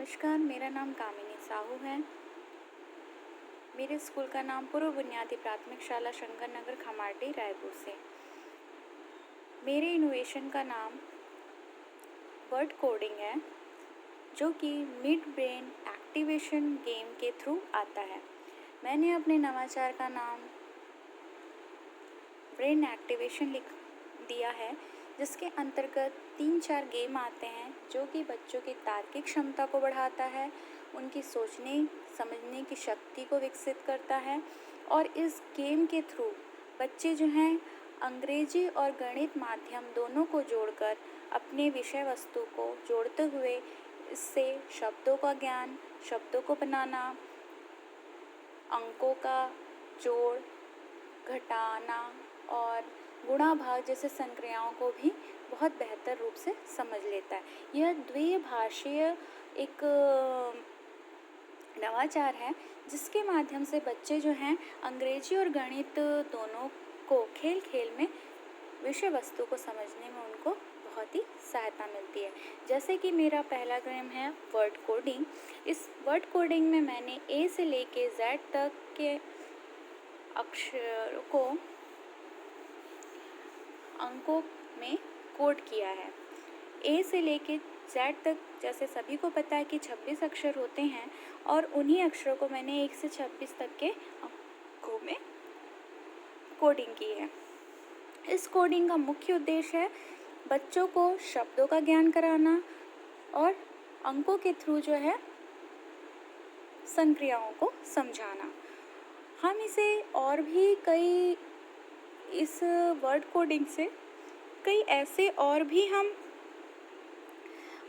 नमस्कार, मेरा नाम कामिनी साहू है। मेरे स्कूल का नाम पूर्व बुनियादी प्राथमिक शाला शंकर नगर खमाटी रायपुर से। मेरे इनोवेशन का नाम वर्ड कोडिंग है, जो कि मिड ब्रेन एक्टिवेशन गेम के थ्रू आता है। मैंने अपने नवाचार का नाम ब्रेन एक्टिवेशन लिख दिया है, जिसके अंतर्गत 3-4 गेम आते हैं, जो कि बच्चों की तार्किक क्षमता को बढ़ाता है, उनकी सोचने समझने की शक्ति को विकसित करता है। और इस गेम के थ्रू बच्चे जो हैं अंग्रेजी और गणित माध्यम दोनों को जोड़कर अपने विषय वस्तु को जोड़ते हुए इससे शब्दों का ज्ञान, शब्दों को बनाना, अंकों का जोड़, घटाना और गुणा भाग जैसे संक्रियाओं को भी बहुत बेहतर रूप से समझ लेता है। यह द्विभाषीय एक नवाचार है, जिसके माध्यम से बच्चे जो हैं अंग्रेजी और गणित दोनों को खेल खेल में विषय वस्तु को समझने में उनको बहुत ही सहायता मिलती है। जैसे कि मेरा पहला गेम है वर्ड कोडिंग। इस वर्ड कोडिंग में मैंने ए से लेके जेड तक के अक्षर को अंकों में कोड किया है। ए से लेके जेड तक जैसे सभी को पता है कि 26 अक्षर होते हैं, और उन्हीं अक्षरों को मैंने 1 से 26 तक के अंकों में कोडिंग की है। इस कोडिंग का मुख्य उद्देश्य है बच्चों को शब्दों का ज्ञान कराना और अंकों के थ्रू जो है संक्रियाओं को समझाना। हम इसे और भी कई इस वर्ड कोडिंग से कई ऐसे और भी हम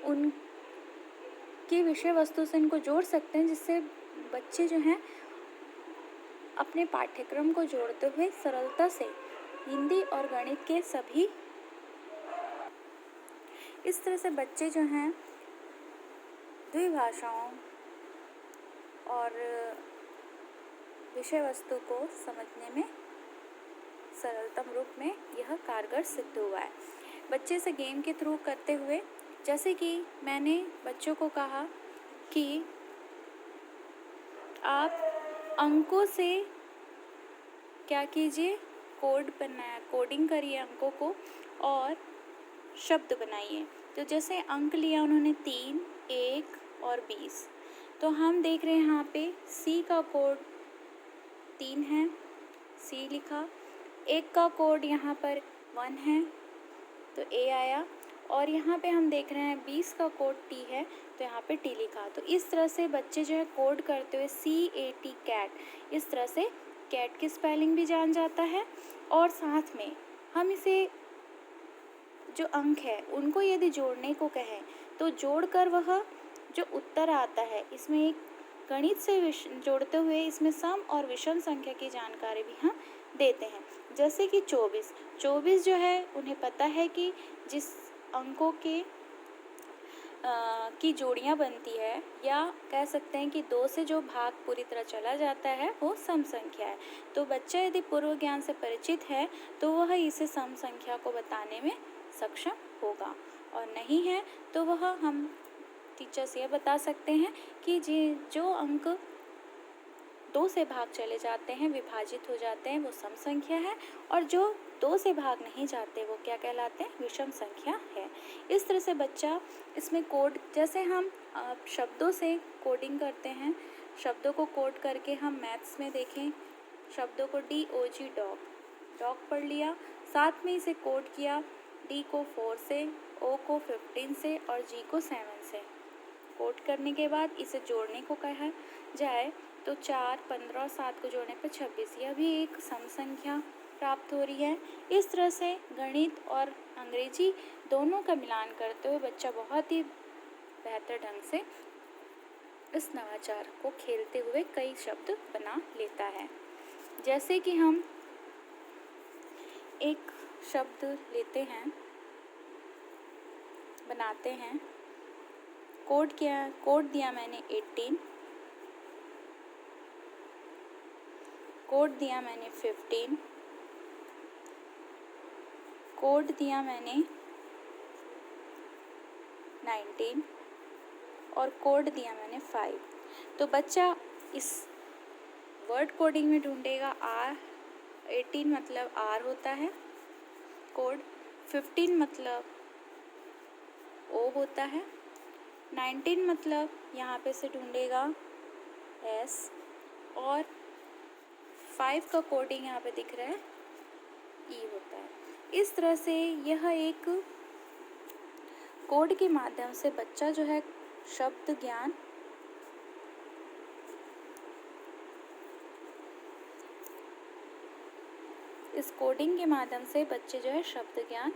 उनकी विषय वस्तु से इनको जोड़ सकते हैं, जिससे बच्चे जो हैं अपने पाठ्यक्रम को जोड़ते हुए सरलता से हिंदी और गणित के सभी इस तरह से बच्चे जो हैं द्विभाषाओं और विषय वस्तु को समझने में सरलतम रूप में यह कारगर सिद्ध हुआ है। बच्चे से गेम के थ्रू करते हुए, जैसे कि मैंने बच्चों को कहा कि आप अंकों से क्या कीजिए, कोडिंग करिए अंकों को और शब्द बनाइए। तो जैसे अंक लिया उन्होंने 3, 1 और 20। तो हम देख रहे हैं यहाँ पे सी का कोड 3 है, सी लिखा। 1 का कोड यहाँ पर 1 है, तो ए आया। और यहाँ पे हम देख रहे हैं 20 का कोड टी है, तो यहाँ पे टी लिखा। तो इस तरह से बच्चे जो है कोड करते हुए CAT कैट, इस तरह से कैट की स्पेलिंग भी जान जाता है। और साथ में हम इसे जो अंक है उनको यदि जोड़ने को कहें तो जोड़कर वह जो उत्तर आता है इसमें एक गणित से जोड़ते हुए इसमें सम और विषम संख्या की जानकारी भी हम देते हैं। जैसे कि 24 जो है उन्हें पता है कि जिस अंकों के की जोड़ियाँ बनती है, या कह सकते हैं कि 2 से जो भाग पूरी तरह चला जाता है वो सम संख्या है। तो बच्चा यदि पूर्व ज्ञान से परिचित है तो वह इसे सम संख्या को बताने में सक्षम होगा, और नहीं है तो वह हम टीचर्स ये बता सकते हैं कि जो अंक 2 से भाग चले जाते हैं, विभाजित हो जाते हैं, वो सम संख्या है, और जो 2 से भाग नहीं जाते वो क्या कहलाते हैं, विषम संख्या है। इस तरह से बच्चा इसमें कोड, जैसे हम शब्दों से कोडिंग करते हैं, शब्दों को कोड करके हम मैथ्स में देखें, शब्दों को DOG डॉग पढ़ लिया, साथ में इसे कोड किया, D को 4 से, O को 15 से और G को 7 से। कोड करने के बाद इसे जोड़ने को कहा जाए तो 4, 15 और 7 को जोड़ने पर 26, यह भी एक सम संख्या प्राप्त हो रही है। इस तरह से गणित और अंग्रेजी दोनों का मिलान करते हुए बच्चा बहुत ही बेहतर ढंग से इस नवाचार को खेलते हुए कई शब्द बना लेता है। जैसे कि हम एक शब्द लेते हैं, बनाते हैं, कोड दिया मैंने 18, कोड दिया मैंने 15, कोड दिया मैंने 19, और कोड दिया मैंने 5। तो बच्चा इस वर्ड कोडिंग में ढूंढेगा R। 18 मतलब R होता है कोड, 15 मतलब O होता है, 19 मतलब यहाँ पे से ढूंढेगा S, और 5 का कोडिंग यहाँ पे दिख रहा है E होता है। इस तरह से यह एक कोड के माध्यम से बच्चा जो है शब्द ज्ञान इस कोडिंग के माध्यम से बच्चे जो है शब्द ज्ञान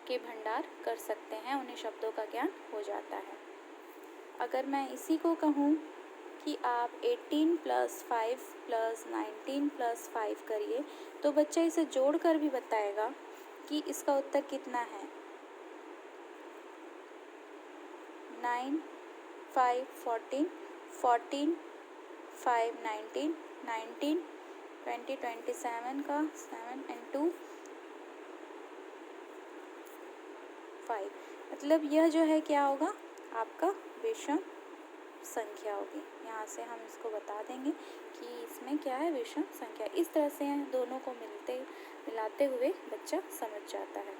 के भंडार कर सकते हैं, उन्हें शब्दों का ज्ञान हो जाता है। अगर मैं इसी को कहूँ कि आप 18 + 5 + 19 + 5 करिए, तो बच्चा इसे जोड़कर भी बताएगा कि इसका उत्तर कितना है। 9 5 14, 14 5 19, 19 20 27 का 7 and 2 5। मतलब यह जो है क्या होगा, आपका विषम संख्या होगी। यहाँ से हम इसको बता देंगे कि इसमें क्या है, विषम संख्या। इस तरह से दोनों को मिलाते हुए बच्चा समझ जाता है।